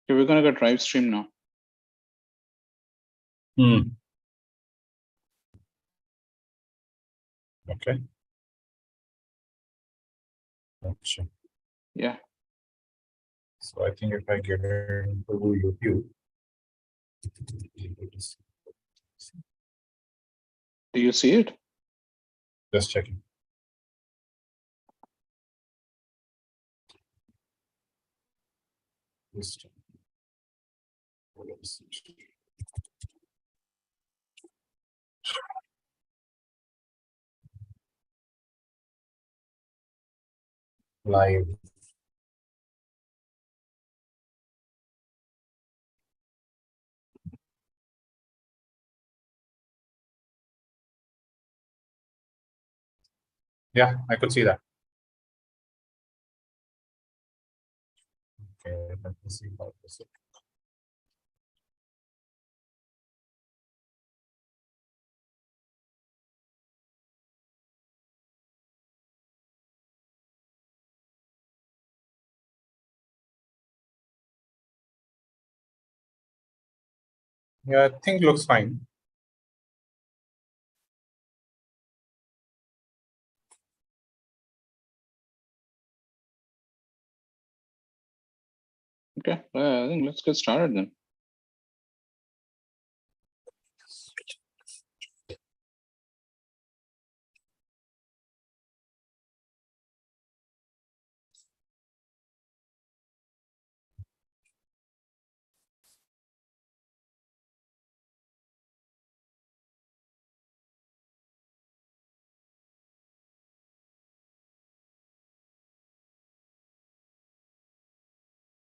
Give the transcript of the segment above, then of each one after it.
Okay, we're gonna get live stream now. Okay. Gotcha. Yeah. So I think if I get into YouTube, Do you see it? just checking. Just live. Yeah, I could see that. Okay, let me see how this is. Yeah, I think looks fine. Okay, I think let's get started then.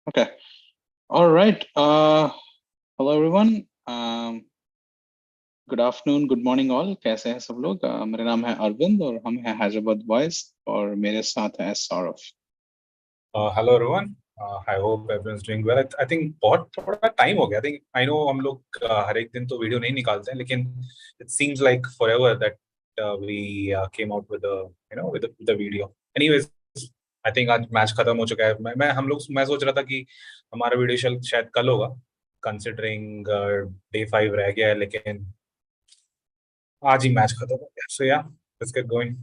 Okay. All right. Hello everyone. Good afternoon, good morning all. कैसे हैं सब लोग? मेरा नाम है अरविंद और हम हैं हैदराबाद बॉयज और मेरे साथ है Saurabh. Hello everyone. I hope everyone's doing well. I think बहुत थोड़ा टाइम हो गया. I think I know हम लोग हर एक दिन तो वीडियो नहीं निकालते हैं, लेकिन it seems like forever that we came out with the video. Anyways, I think आज मैच खत्म हो चुका है. मैं सोच रहा था कि हमारा वीडियो शायद कल होगा, considering day 5 रह गया है, लेकिन आज ही मैच खत्म हो गया. So yeah, let's get going.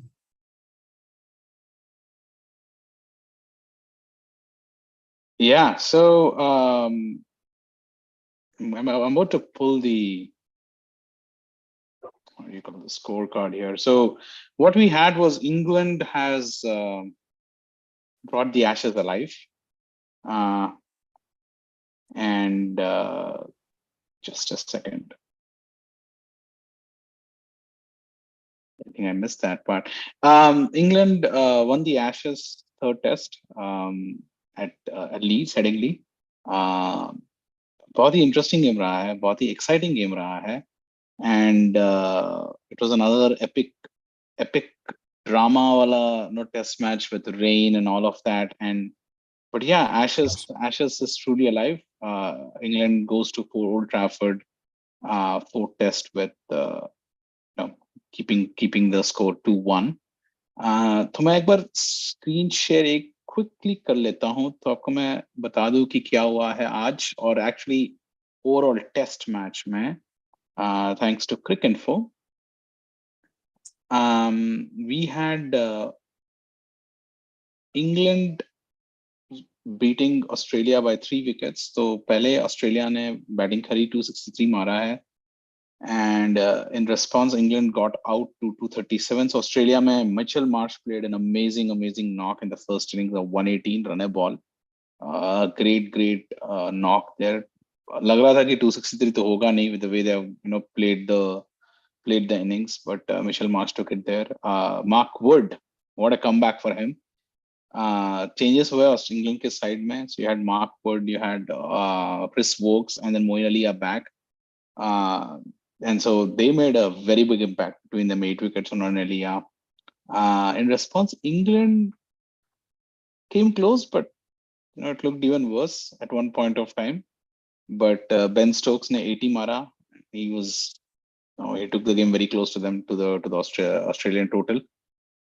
Yeah, so I'm about to pull the, what do you call the scorecard here? So what we had was England has brought the Ashes alive. And just a second. I think I missed that part. England won the Ashes third test at Leeds, Headingley. बहुत ही interesting game रहा है, बहुत ही exciting game रहा है, and it was another epic drama वाला test match with rain and all of that. And but yeah, Ashes is truly alive. England goes to Old Trafford, fourth test with keeping the score 2-1. तो मैं एक बार screen share एक quickly कर लेता हूं, तो आपको मैं बता दूं कि क्या हुआ है आज और एक्चुअली ओवरऑल टेस्ट मैच में. Thanks to Cricinfo, we had England beating Australia by 3 wickets. तो पहले ऑस्ट्रेलिया ने बैटिंग करी, 263 मारा है, and in response England got out to 237. So Australia mein Mitchell Marsh played an amazing knock in the first innings of 118 run a ball. Great knock there. लग रहा था कि 263 तो होगा नहीं with the way they have played the innings, but Mitchell Marsh took it there. Mark Wood, what a comeback for him. Changes हुए England के side में. So you had Mark Wood, you had Chris Wokes, and then Moeen Ali are back. And so they made a very big impact between them, 8 wickets on Elia. In response, England came close, but it looked even worse at one point of time. But Ben Stokes ne 80 mara. He took the game very close to them, to the Australian total.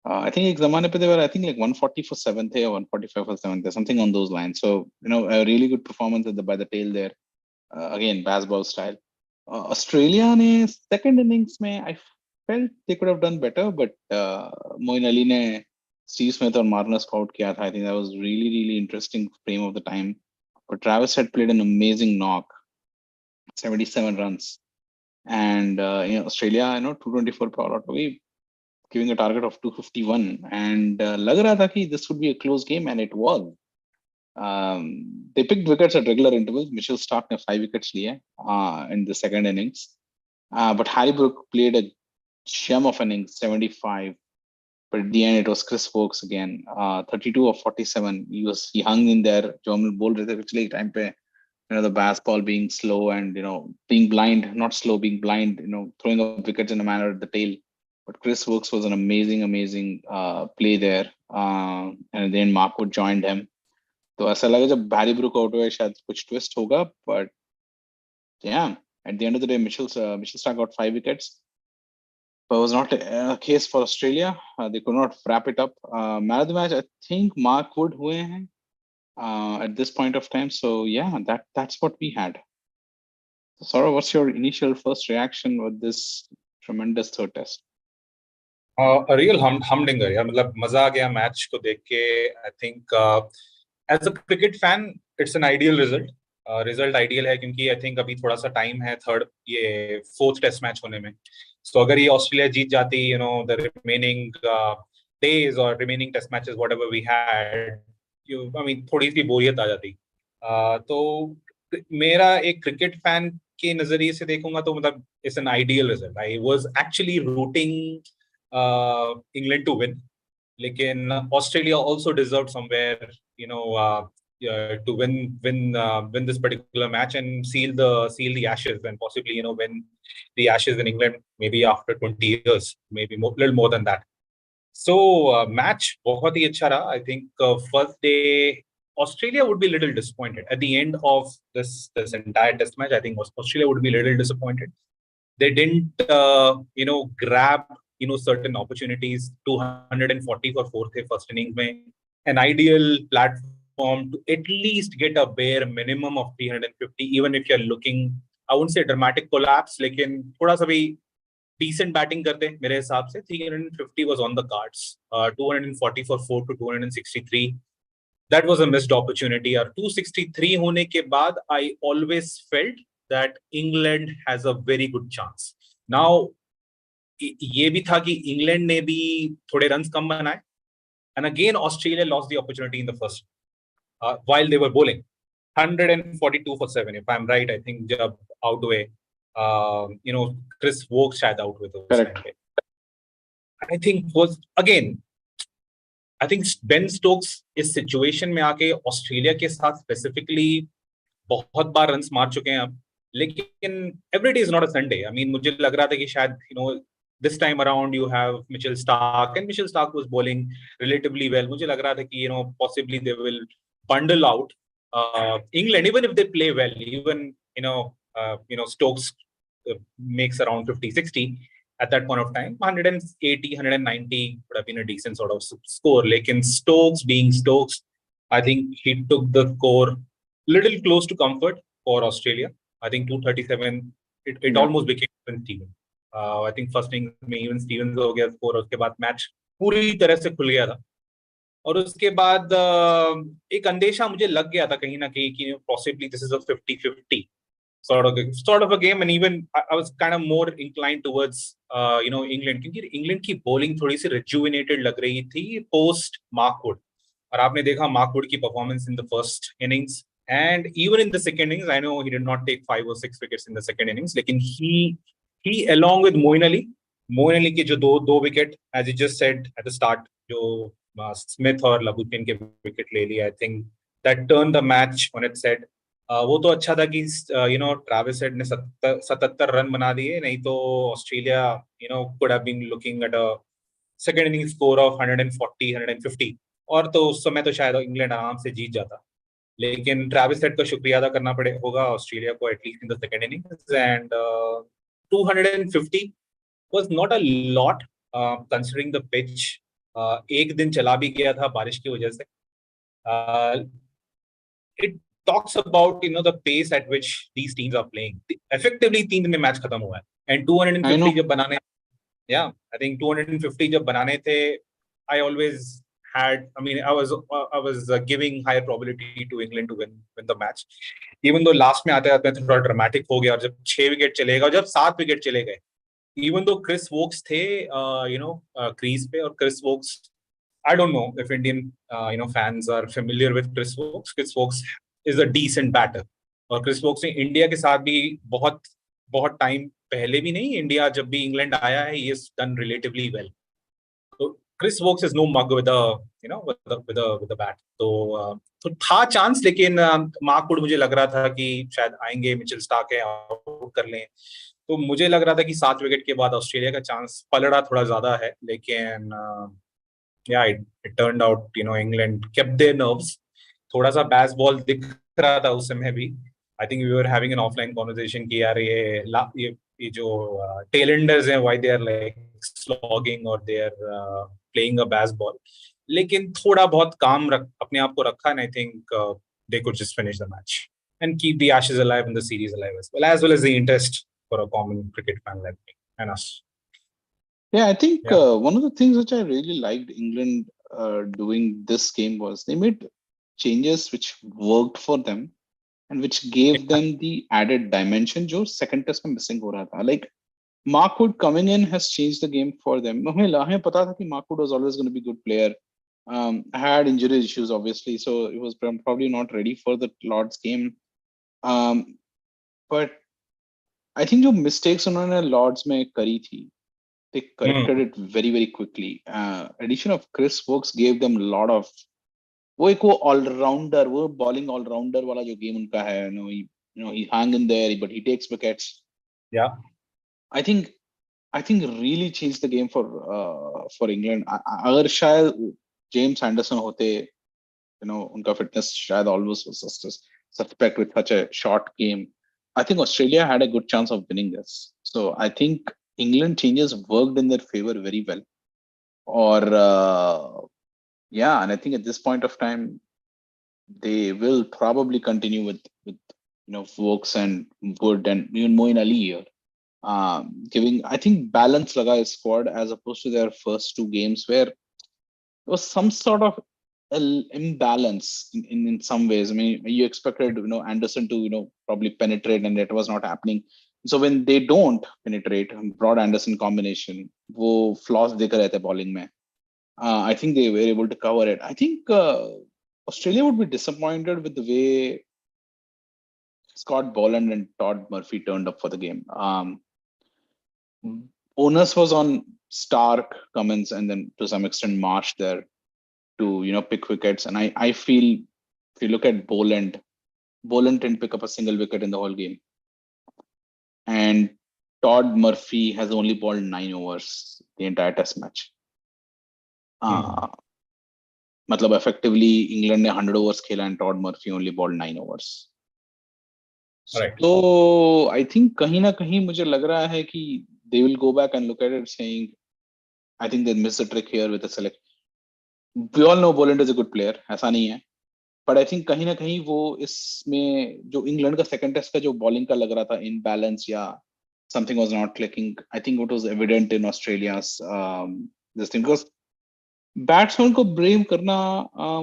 I think एक ज़माने पे they were I think like 140 for 7th or 145 for 7th, something on those lines. So a really good performance by the tail there. Again, Baz-Ball style. Australia ने second innings में I felt they could have done better, but Moin Ali ने Steve Smith और Marnus को out किया था. I think that was really interesting frame of the time. But Travis had played an amazing knock, 77 runs, and Australia 224 पर all out हो गई, giving a target of 251, and लग रहा था कि this would be a close game, and it was. They picked wickets at regular intervals. Mitchell Starc ने 5 wickets लिए in the second innings, but Harry Brook played a gem of an innings, 75. But at the end, it was Chris Wokes again, 32 of 47. He hung in there. जो हम बोल रहे थे पिछले time पे, the Baz-Ball being slow and being blind, not slow, being blind, throwing up wickets in a manner at the tail. But Chris Wokes was an amazing play there, and then Mark Wood joined him. तो ऐसा लगा जब Harry Brook out हुआ शायद कुछ twist होगा, but yeah, at the end of the day, Mitchell Starc got 5 wickets. But it was not a case for Australia. They could not wrap it up. Man of the match, I think Mark Wood हुए हैं at this point of time. So yeah, that's what we had. So, Saurav, what's your initial first reaction with this tremendous third test? A real humdinger, यार. मतलब मजा आ गया match को देख के. I think as a cricket fan, it's an ideal result. Result ideal है क्योंकि I think अभी थोड़ा सा टाइम है फोर्थ टेस्ट मैच होने में. सो अगर ये ऑस्ट्रेलिया जीत जाती, द रिमेनिंग डेज और remaining test matches whatever we had, I mean थोड़ी सी बोरियत आ जाती. तो मेरा एक क्रिकेट फैन के नजरिए से देखूंगा तो मतलब it's an ideal result. I was actually rooting England to win, लेकिन Australia also deserved somewhere to win this particular match and seal the ashes, and possibly win the ashes in England maybe after 20 years, maybe little more than that. So match बहुत ही अच्छा रहा. I think first day Australia would be a little disappointed at the end of this entire test match. I think Australia would be a little disappointed. They didn't grab certain opportunities. 240 for fourth first innings में an ideal platform to at least get a bare minimum of 350, even if you're looking, I wouldn't say dramatic collapse, लेकिन थोड़ा सा भी decent batting करते मेरे हिसाब से 350 was on the cards. 240 for 4 to 263, that was a missed opportunity. और 263 होने के बाद I always felt that England has a very good chance. Now ये भी था कि इंग्लैंड ने भी थोड़े रन्स कम बनाए, and again Australia lost the opportunity in the first while they were bowling. 142 for 7 if I'm right. I think जब out हुए Chris Wokes शायद out हुए तो Correct. I think was again I think Ben Stokes इस situation में आके Australia के साथ स्पेसिफिकली बहुत बार रन्स मार चुके हैं अब, लेकिन every day is not a Sunday. I mean मुझे लग रहा था कि शायद this time around you have Mitchell Starc, and Mitchell Starc was bowling relatively well. मुझे लग रहा था कि possibly they will bundle out England, even if they play well. Even Stokes makes around 50-60 at that point of time. 180, 190 would have been a decent sort of score. Lekin Stokes being Stokes, I think he took the score little close to comfort for Australia. I think 237, it almost became even. I think first innings में even Stevens हो गया score, उसके बाद match पूरी तरह से खुल गया था. और उसके बाद एक अंदेशा मुझे लग गया था कहीं ना कहीं कि possibly this is a 50-50 sort of a game, and even I was kind of more inclined towards England, क्योंकि इंग्लैंड की bowling थोड़ी सी rejuvenated लग रही थी post Mark Wood. और आपने देखा Mark Wood की performance in the first innings and even in the second innings. I know he did not take 5 or 6 wickets in the second innings, लेकिन he along with Moin Ali के जो दो wicket, as you just said at the start, जो Smith और लबुटिन के wicket ले लिए, I think that turned the match on its head. वो तो अच्छा था कि ट्रैविस हेड ने 77 रन बना दिए, नहीं तो Australia could have been looking at a second inning score of 140, 150, और तो उस समय तो शायद इंग्लैंड आराम से जीत जाता. लेकिन ट्रैविस हेड का शुक्रिया अदा करना होगा ऑस्ट्रेलिया को, at least in the second innings. And 250 was not a lot considering the pitch. एक दिन चला भी गया था बारिश की वजह से. It talks about the pace at which these teams are playing. Effectively 3 दिन में मैच खत्म हुआ है. And I 250 know. जब बनाने, yeah, I think 250 जब बनाने थे, I always had, I was giving higher probability to England to win the match. Even though last में आते आते थोड़ा ड्रामेटिक हो गया, और जब 6 विकेट चले गए, और जब 7 विकेट चले गए, even though Chris Wokes थे क्रीज पे, और Chris Wokes, I don't know if Indian fans are familiar with Chris Wokes. Chris Wokes is a decent batter. और Chris Wokes ने इंडिया के साथ भी बहुत बहुत टाइम पहले भी नहीं, इंडिया जब भी इंग्लैंड आया है, he has done relatively well. तो Chris Wokes is no mug with a bat. तो था चांस, लेकिन मार्कवुड मुझे लग रहा था कि शायद आएंगे, मिचेल स्टार्क है, आउट कर लें. तो मुझे लग रहा था कि 7 विकेट के बाद ऑस्ट्रेलिया का चांस पलड़ा थोड़ा ज्यादा है, लेकिन yeah, it turned out, England kept their nerves. थोड़ा सा Baz-Ball दिख रहा था उस समय भी. I think we were having an offline conversation कि यार ये जो tailenders हैं, why they are like slogging or they are playing a Baz-Ball. लेकिन थोड़ा बहुत काम अपने आप को रखा, and I think they could just finish the match and keep the Ashes alive and the series alive as well as the interest for a common cricket fan like me and us. Yeah, I think Yeah. one of the things which I really liked England doing this game was they made changes which worked for them and which gave them the added dimension जो second test में missing हो रहा था. Like Markwood coming in has changed the game for them. हमें पता था कि Markwood was always going to be a good player. Had injury issues obviously, so he was probably not ready for the Lord's game. But I think जो mistakes उन्होंने Lords में करी थी, they corrected it very very quickly. Addition of Chris Wokes gave them a lot of वो एक वो all-rounder, वो bowling all-rounder वाला जो game उनका है, he hang in there but he takes wickets. Yeah. I think really changed the game for England. अगर शायद James Anderson होते, उनका fitness शायद always was suspect with such a short game. I think Australia had a good chance of winning this. So I think England changes worked in their favor very well. Or yeah, and I think at this point of time, they will probably continue with Wokes and Wood and even Moeen Ali here. Giving, I think, balance laga his squad as opposed to their first 2 games where there was some sort of imbalance in some ways. I mean, you expected Anderson to probably penetrate, and that was not happening. So when they don't penetrate, Broad Anderson combination, वो flaws देकर रहते bowling में. I think they were able to cover it. I think Australia would be disappointed with the way Scott Boland and Todd Murphy turned up for the game. Onus was on Stark, Cummins, and then to some extent Marsh there to pick wickets. And I feel if you look at Boland didn't pick up a single wicket in the whole game. And Todd Murphy has only bowled 9 overs the entire test match. मतलब effectively England ने 100 overs खेला and Todd Murphy only bowled 9 overs. Right. So I think कहीं ना कहीं मुझे लग रहा है कि they will go back and look at it saying, I think they missed the trick here with the select. We all know Boland is a good player, ऐसा नहीं है. But I think कहीं ना कहीं वो इसमें जो इंग्लैंड का सेकंड टेस्ट का जो बॉलिंग का लग रहा था imbalance या something was not clicking. I think it was evident in Australia's this thing because batsman को ब्लेम करना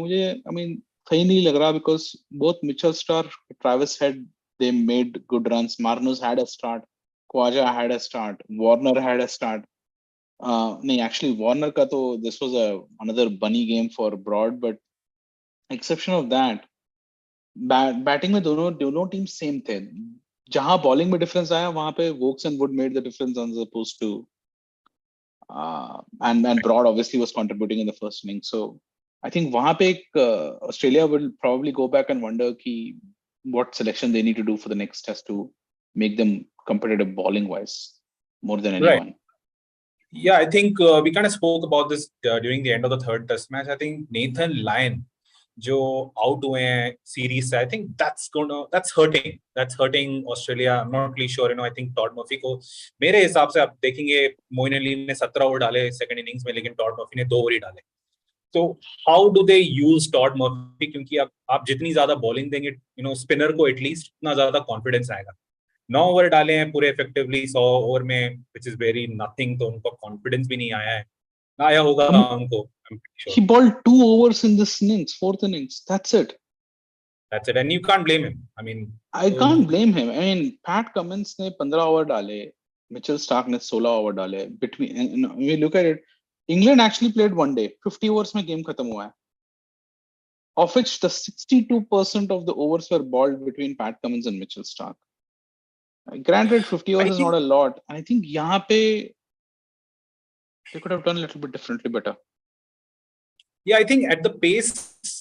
मुझे सही नहीं लग रहा because both Mitchell Starc, Travis Head, they made good runs. Marnus had a start, Khawaja had a start, Warner had a start. नहीं, actually Warner का तो this was another bunny game for Broad, but exception of that, batting में दोनों team same थे. जहां bowling में difference आया वहां पे Wokes and Wood made the difference as opposed to and Broad obviously was contributing in the first inning. So I think वहां पे Australia will probably go back and wonder कि what selection they need to do for the next test to make them competitive bowling wise more than anyone. Right. Yeah, I think we kind of spoke about this during the end of the third test match. I think Nathan Lyon जो out हुए हैं series से, I think that's hurting Australia. I am not really sure, I think Todd Murphy को, मेरे हिसाब से आप देखेंगे, मोइन अली ने 17 ओवर डाले सेकंड इनिंग्स में, लेकिन टॉड मर्फी ने 2 ओवर ही डाले. तो how do they use Todd Murphy? क्योंकि आप जितनी ज्यादा बॉलिंग देंगे, स्पिनर को एटलीस्ट उतना ज्यादा कॉन्फिडेंस आएगा. 9 ओवर डाले हैं पूरे इफेक्टिवली 100 ओवर में, विच इज वेरी नथिंग. तो उनको कॉन्फिडेंस भी नहीं आया है, ना आया होगा उनको. He bowled 2 overs in this innings, fourth innings. That's it. And you can't blame him. I mean, I can't blame him. I mean, Pat Cummins ने 15 ओवर डाले, Mitchell Stark ने 16 ओवर डाले. Between, and we look at it, England actually played one day. 50 overs में game खत्म हुआ है. Of which the 62% of the overs were bowled between Pat Cummins and Mitchell Stark. Granted, 50 overs is not a lot. And I think यहाँ पे they could have done a little bit differently better. Yeah, I think at the pace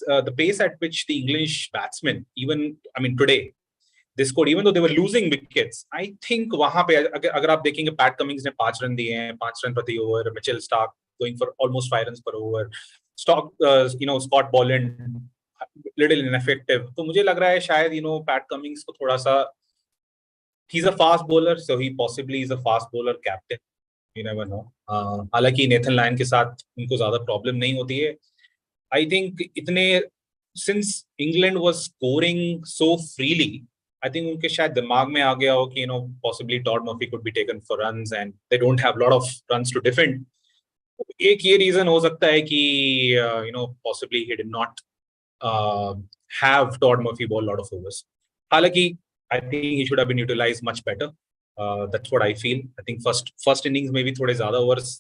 at which the English batsmen, even, I mean, today, they scored, even though they were losing wickets, I think वहां पे अगर आप देखेंगे, Pat Cummins ने 5 run दिए हैं, 5 run प्रति over. Mitchell Starc going for almost 5 runs per over. Scott Boland little ineffective. तो मुझे लग रहा है शायद पैट कमिंग्स को थोड़ा सा, he's a fast bowler, so he possibly is a fast bowler captain. You never know. हालांकि नेथन लायन के साथ उनको ज्यादा प्रॉब्लम नहीं होती है. I think since England was scoring so freely, I think उनके शायद दिमाग में आ गया हो कि possibly Todd Murphy could be taken for runs and they don't have a lot of runs to defend. एक ये reason हो सकता है कि possibly he did not have Todd Murphy bowl a lot of overs. हालांकि I think he should have been utilized much better. That's what I feel. I think first innings में भी थोड़े ज्यादा overs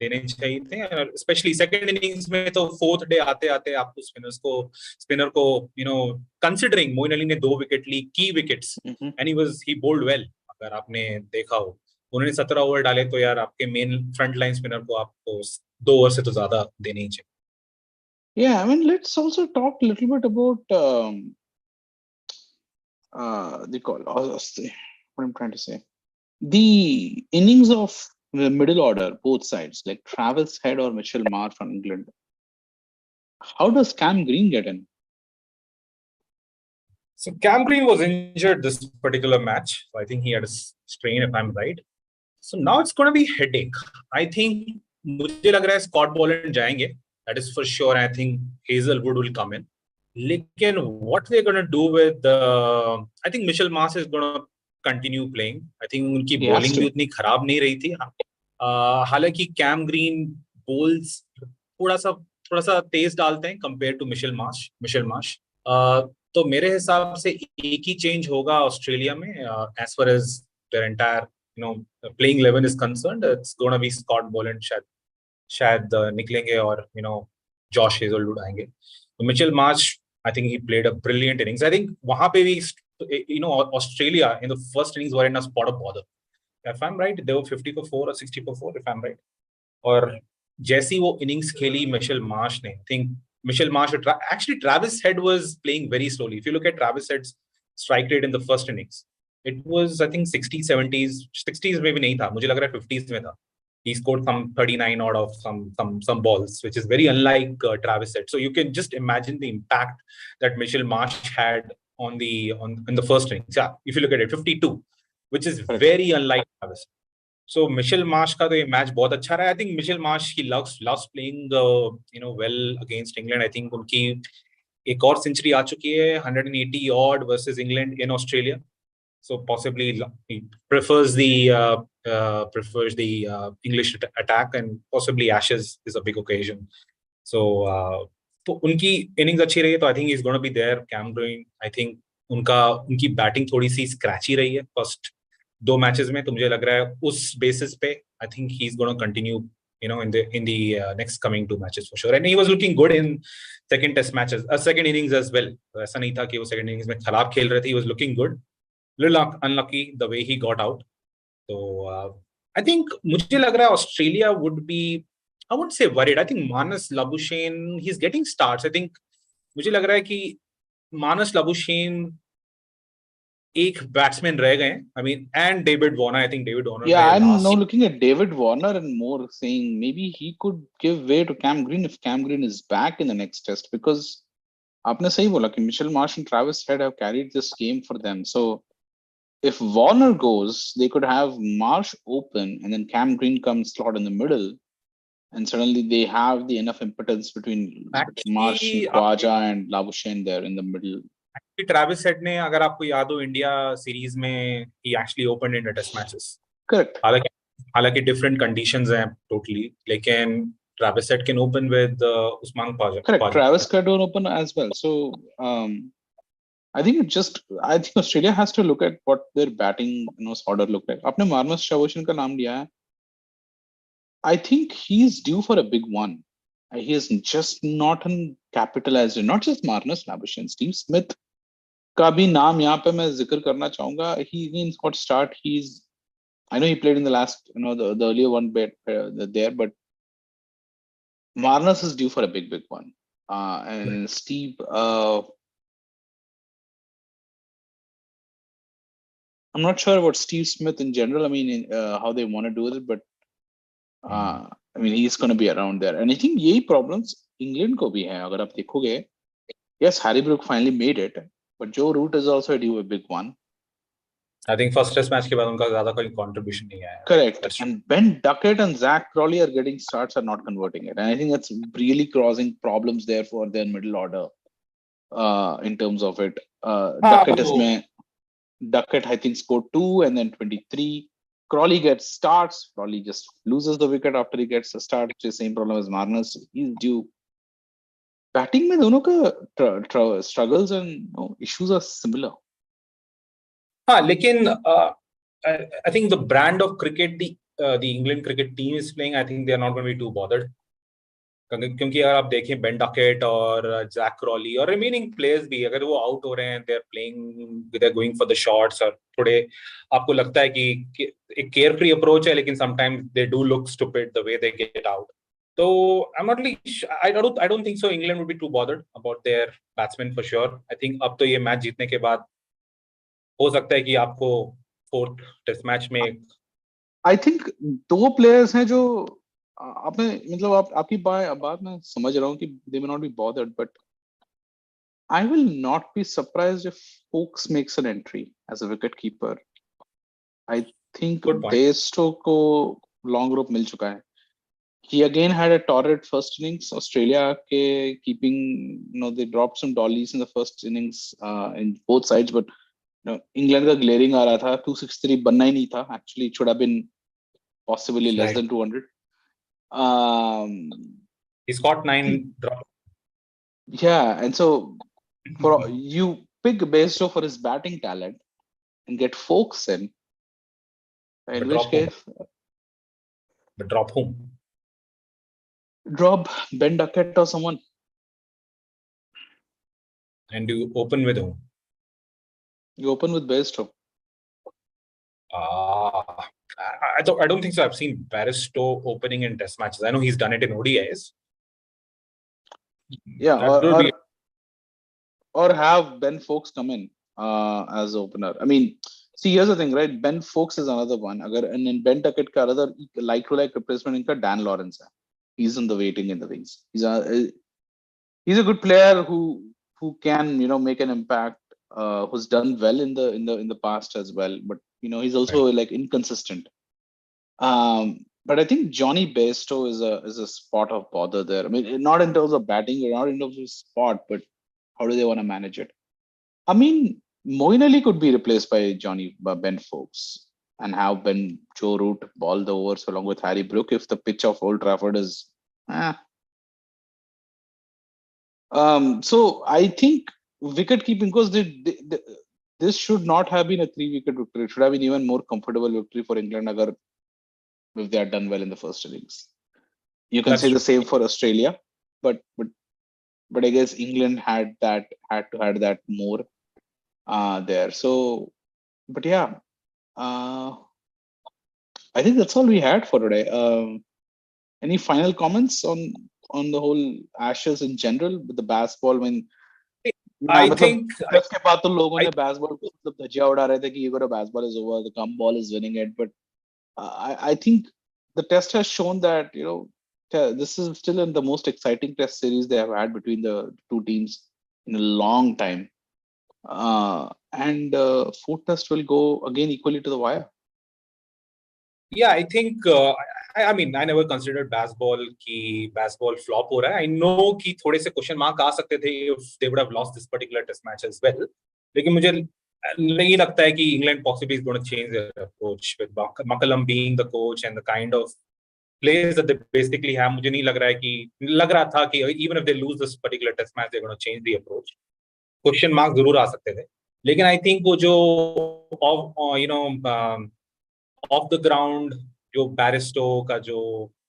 देने चाहिए थे, स्पेशली सेकंड इनिंग्स में. तो फोर्थ डे आते आते आपको स्पिनर को कंसिडरिंग मोइन अली ने 2 विकेट ली, की wickets, and he bowled well. अगर आपने देखा हो, उन्होंने 17 ओवर डाले, तो यार आपके मेन फ्रंट लाइन स्पिनर को आपको 2 ओवर से तो ज्यादा देने ही चाहिए. Yeah, I mean, let's also talk a little bit about what I'm trying to say. The innings of the middle order, both sides, like Travis Head or Mitchell Marsh from England. How does Cam Green get in? So Cam Green was injured this particular match. So I think he had a strain, if I'm right. So now it's going to be headache. I think मुझे लग रहा है Scott Boland जाएंगे. That is for sure. I think Hazelwood will come in. लेकिन what they're going to do with I think Mitchell Marsh is going to continue playing. I think उनकी bowling भी उतनी खराब नहीं रही थी. हालांकि कैम ग्रीन बोल्स थोड़ा सा तेज डालते हैं कंपेयर टू मिशेल मार्श. तो मेरे हिसाब से एक ही चेंज होगा ऑस्ट्रेलिया में as far as their entire playing 11 is concerned. It's gonna be Scott Boland शायद निकलेंगे और जॉश हेजलवुड आएंगे. तो Mitchell Marsh, I think he played a brilliant innings. I think वहां पे भी Australia in the first innings were in a spot of bother. If I'm right, they were 50 for 4 or 60 for 4, if I'm right. और जैसी वो innings खेली Mitchell Marsh ने, I think Mitchell Marsh, actually Travis Head was playing very slowly. If you look at Travis Head's strike rate in the first innings, it was I think 60s, 70s, 60s में भी नहीं था, मुझे लग रहा है 50s में था. He scored some 39 out of some balls, which is very unlike Travis Head. So you can just imagine the impact that Mitchell Marsh had in the first innings. Yeah, if you look at it, 52. Which is very unlike Travis. So Mitchell Marsh का तो ये match बहुत अच्छा रहा है. I think Mitchell Marsh he loves playing well against England. I think उनकी एक और सेंचुरी आ चुकी है, 180 odd versus England in Australia. So possibly he prefers the English attack, and possibly Ashes is a big occasion. So तो उनकी innings अच्छी रही है, तो I think he's going to be there. Cam Green, I think उनकी batting थोड़ी सी scratchy रही है फर्स्ट 2 मैचेस में, तो मुझे लग रहा है उस बेसिस पे आई think he is gonna continue in the next coming 2 matches for sure. And he was looking good in second test matches, second innings as well. तो ऐसा नहीं था कि वो second innings में खराब खेल रहे थे. He was looking good. Little unlucky the way he got out. तो I think मुझे लग रहा है Australia would be, I wouldn't say worried. I think Manas Labuschagne, he's getting starts. I think मुझे लग रहा है कि Manas Labuschagne एक बैट्समैन रह गए. I mean, and David Warner. I think David Warner. Yeah, I'm now looking at David Warner and more saying maybe he could give way to Cam Green if Cam Green is back in the next test, because आपने सही बोला कि Mitchell Marsh and Travis Head have carried this game for them. So if Warner goes, they could have Marsh open and then Cam Green comes slot in the middle, and suddenly they have the enough impotence between Marsh and Khawaja and Labuschagne there in the middle. Travis head ने, अगर आपको याद हो, India series में he actually opened in the test matches. Correct. हालांकि different conditions हैं totally, लेकिन Travis Head can open with Usman Khawaja. Correct. Travis can open as well. So I think Australia has to look at what their batting order look like. आपने Marnus Chavoshin का नाम लिया है. I think he's due for a big one. He is just not capitalized. Not just Marnus Labuschagne, Steve Smith का भी नाम यहाँ पे मैं जिक्र करना चाहूंगा. He got start. I know he played in the last, the earlier one bit there, but Marnus is due for a big one. And Steve, I'm not sure about Steve Smith in general. I mean, how they want to do it, but I mean, he's going to be around there. And I think यही problems England को भी है. अगर आप देखोगे, yes, Harry Brook finally made it, but Joe Root is also due a big one. I think first test match के बाद उनका ज़्यादा कोई contribution नहीं आया. Correct. And Ben Duckett and Zach Crawley are getting starts, are not converting it. And I think that's really causing problems there for their middle order in terms of it. Duckett, I think, scored 2 and then 23. Crawley gets starts. Crawley just loses the wicket after he gets a start. Which is the same problem as Marnus. He's due. Batting में दोनों का struggles and issues are similar. हाँ, लेकिन I think the brand of cricket the England cricket team is playing, I think they are not going to be too bothered. क्योंकि अगर आप देखें Ben Duckett और जैक क्रॉली और remaining players भी, अगर वो आउट हो रहे हैं, they are playing, they are going for the shots, और थोड़े आपको लगता है कि एक केयर फ्री अप्रोच है, लेकिन sometimes they do look stupid the way they get out. तो I don't think so England would be too bothered about their batsmen for sure. I think अब तो ये मैच जीतने के बाद हो सकता है कि आपको फोर्थ टेस्ट मैच में आई थिंक 2 प्लेयर्स हैं जो आपने, मतलब आपकी बात मैं समझ रहा हूँ कि they may not be bothered, but I will not be surprised if Foakes makes an entry as a wicket keeper. I think Bairstow को long rope मिल चुका है. He again had a torrid first innings. Australia के keeping, they dropped some dollies in the first innings in both sides, but England का glaring आ रहा था. 263 बनना ही नहीं था. Actually, it should have been possibly less than 200. He's got 9 drops. Yeah, and so for you pick Bairstow for his batting talent and get Foakes in which case, but drop whom? Drop Ben Duckett or someone. And you open with whom? You open with Bairstow. I don't think so. I've seen Bairstow opening in test matches. I know he's done it in ODIs. Yeah, or have Ben Foakes come in as opener. I mean, see, here's the thing, right? Ben Foakes is another one. And then Ben Duckett ka another like replacement inka Dan Lawrence hai. He's in the waiting in the wings. He's a good player who can make an impact. Who's done well in the past as well, but he's also like inconsistent. But I think Johnny Bairstow is a spot of bother there. I mean, not in terms of batting, or not in terms of spot, but how do they want to manage it? I mean, Moeen Ali could be replaced by Ben Foakes and have Joe Root ball the overs along with Harry Brook if the pitch of Old Trafford is. So I think wicket keeping, because this should not have been a 3-wicket victory. It should have been even more comfortable victory for England if they had done well in the first innings. You can say the same for Australia, but I guess England had that more there. So, but yeah, I think that's all we had for today. Any final comments on the whole Ashes in general with the Baz-Ball? I think उसके बाद तो लोगों ने Baz-Ball को मतलब धजिया उड़ा रहे थे कि ये बार Baz-Ball is over, the come ball is winning it, but I think the test has shown that this is still in the most exciting test series they have had between the two teams in a long time. And fourth test will go again equally to the wire. Yeah, I think I mean I never considered Baz-Ball flop हो रहा है. I know कि थोड़े से question mark आ सकते थे if they would have lost this particular test match as well. लेकिन मुझे नहीं लगता है कि England possibly is going to change their approach with McCullum being the coach and the kind of players that they basically have. मुझे नहीं लग रहा था कि even if they lose this particular test match, they're going to change the approach. Question mark जरूर आ सकते थे. लेकिन I think वो जो ऑफ द ग्राउंड जो बैरिस्टो का जो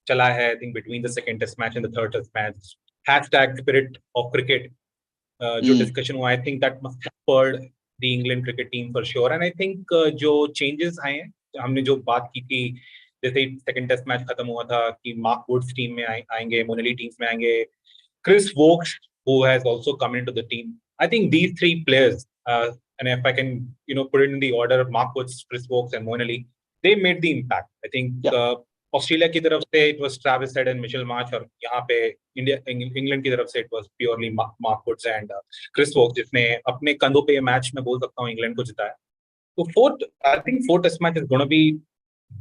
चला है, I think between the second test match and the third test match, hashtag spirit of cricket जो डिस्कशन हुआ, I think that must have hurt the England cricket team for sure. And I think जो changes आए हैं, हमने जो बात की थी जैसे सेकंड टेस्ट मैच खत्म हुआ था कि मार्क वुड्स टीम में आएंगे, मोनली टीम्स में आएंगे, Chris Woakes who has also come into the team. I think these three players, and if I can put it in the order of Mark Woods, Chris Wokes and Moeen Ali, they made the impact. I think Australia की तरफ से it was Travis Head and Mitchell Marsh, और यहाँ पे England की तरफ से it was purely Mark Woods and Chris Wokes, जिसने अपने कंधों पे ये मैच में बोल सकता हूँ इंग्लैंड को जिताया. तो fourth test match is going to be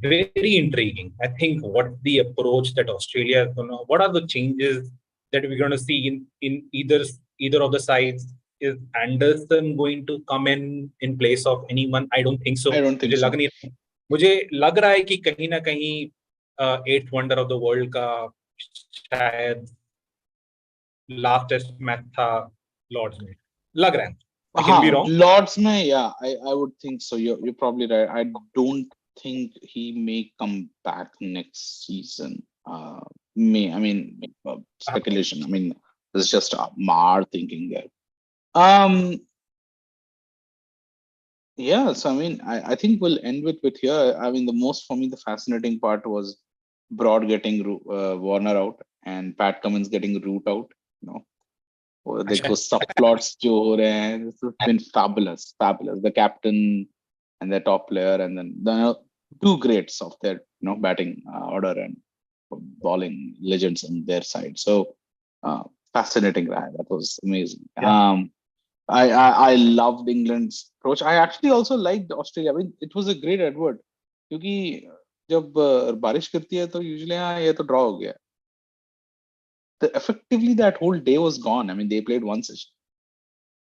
very intriguing. I think what the approach that Australia is going to, what are the changes that we're going to see in either of the sides. Is Anderson going to come in place of anyone? I don't think so. I don't think so. मुझे लग रहा है कि कहीं ना कहीं eighth wonder of the world का शायद लास्ट टेस्ट मैच था लॉर्ड्स में, लग रहा है. I can be wrong. Lords में, yeah, I would think so. You're probably right. I don't think he may come back next season. I mean, speculation. I mean, it's just our thinking there. Yeah, so I mean, I think we'll end with here. I mean, for me, the fascinating part was Broad getting Warner out and Pat Cummins getting Root out. Those subplots jo ho rahe hain, this has been fabulous. The captain and their top player, and then the two greats of their batting order and bowling legends on their side. So fascinating raha. That was amazing. Yeah. I loved England's approach. I actually also liked Australia. I mean, it was a great advert, क्योंकि जब बारिश करती है तो usually ये तो draw हो गया. Effectively that whole day was gone. I mean, they played one session,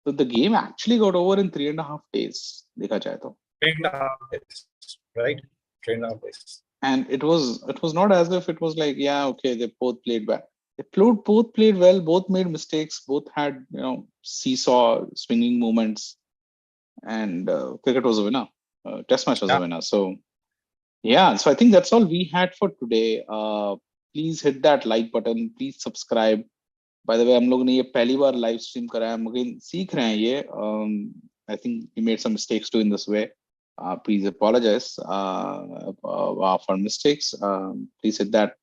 so the game actually got over in 3.5 days. देखा जाए तो 3.5 days, right? 3.5 days. And it was not as if it was like, yeah, okay, they both played bad. Both played well, both made mistakes, both had seesaw swinging moments, and cricket was a winner. Test match was a winner. So yeah, so I think that's all we had for today. Please hit that like button, please subscribe. By the way, हम लोग ने ये पहली बार live stream करा है, हम again सीख रहे हैं ये. I think we made some mistakes too in this way. Please apologize for mistakes. Please hit that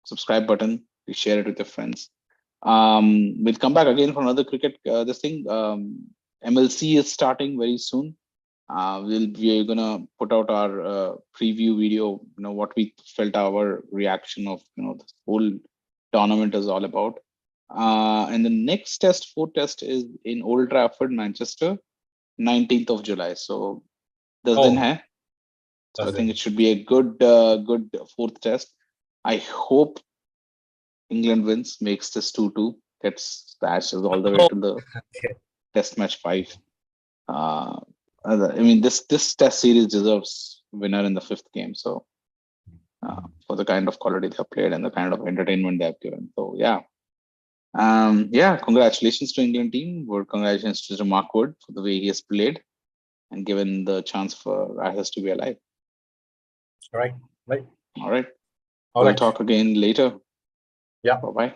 subscribe button. Please share it with your friends. We'll come back again for another cricket. This thing, MLC is starting very soon. We're gonna put out our preview video. What we felt, our reaction of this whole tournament is all about. And the next test, fourth test, is in Old Trafford, Manchester, 19th of July. So 10 दिन है. So I think it should be a good fourth test. I hope England wins, makes this 2-2, gets smashed all the way to the test match 5. I mean, this test series deserves winner in the 5th game. So for the kind of quality they have played and the kind of entertainment they have given. So yeah. Congratulations to England team. Congratulations to Mark Wood for the way he has played and given the chance for us to be alive. All right. We'll talk again later. Yeah. Bye-bye.